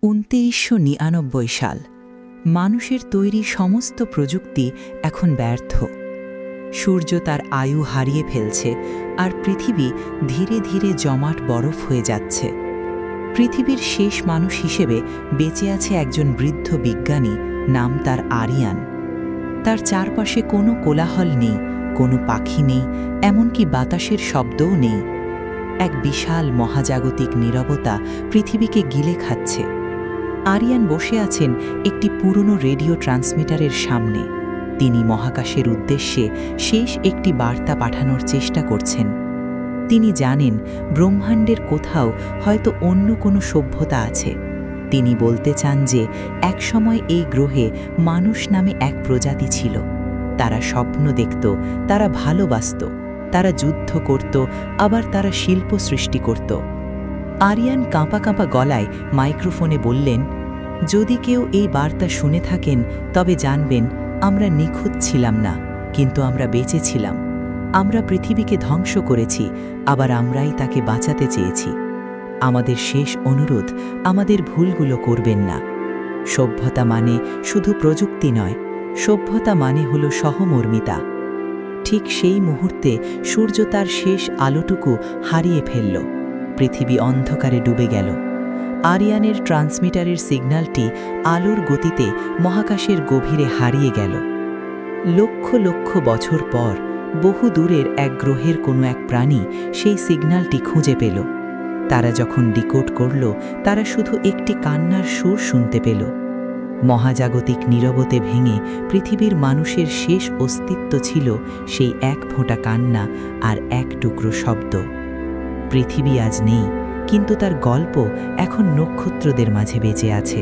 1999 সাল। মানুষের তৈরি সমস্ত প্রযুক্তি এখন ব্যর্থ। সূর্য তার আয়ু হারিয়ে ফেলছে, আর পৃথিবী ধীরে ধীরে জমাট বরফ হয়ে যাচ্ছে। পৃথিবীর শেষ মানুষ হিসেবে বেঁচে আছে একজন বৃদ্ধ বিজ্ঞানী, নাম তার আরিয়ান। তার চারপাশে কোনো কোলাহল নেই, কোনো পাখি নেই, এমনকি বাতাসের শব্দও নেই। এক বিশাল মহাজাগতিক নীরবতা পৃথিবীকে গিলে খাচ্ছে। আরিয়ান বসে আছেন একটি পুরনো রেডিও ট্রান্সমিটারের সামনে। তিনি মহাকাশের উদ্দেশ্যে শেষ একটি বার্তা পাঠানোর চেষ্টা করছেন। তিনি জানেন ব্রহ্মাণ্ডের কোথাও হয়তো অন্য কোনো সভ্যতা আছে। তিনি বলতে চান যে একসময় এই গ্রহে মানুষ নামে এক প্রজাতি ছিল। তারা স্বপ্ন দেখত, তারা ভালোবাসত, তারা যুদ্ধ করত, আবার তারা শিল্প সৃষ্টি করত। আরিয়ান কাঁপা কাঁপা গলায় মাইক্রোফোনে বললেন, যদি কেউ এই বার্তা শুনে থাকেন তবে জানবেন আমরা নিখুঁত ছিলাম না, কিন্তু আমরা বেঁচে ছিলাম। আমরা পৃথিবীকে ধ্বংস করেছি, আবার আমরাই তাকে বাঁচাতে চেয়েছি। আমাদের শেষ অনুরোধ, আমাদের ভুলগুলো করবেন না। সভ্যতা মানে শুধু প্রযুক্তি নয়, সভ্যতা মানে হলো সহমর্মিতা। ঠিক সেই মুহূর্তে সূর্য তার শেষ আলোটুকু হারিয়ে ফেলল। পৃথিবী অন্ধকারে ডুবে গেল। আরিয়ানের ট্রান্সমিটারের সিগন্যালটি আলোর গতিতে মহাকাশের গভীরে হারিয়ে গেল। লক্ষ লক্ষ বছর পর বহু দূরের এক গ্রহের কোনো এক প্রাণী সেই সিগন্যালটি খুঁজে পেল। তারা যখন ডিকোড করল, তারা শুধু একটি কান্নার সুর শুনতে পেল। মহাজাগতিক নীরবতে ভেঙে পৃথিবীর মানুষের শেষ অস্তিত্ব ছিল সেই এক ফোঁটা কান্না আর এক টুকরো শব্দ। পৃথিবী আজ নেই, কিন্তু তার গল্প এখন নক্ষত্রদের মাঝে বেঁচে আছে।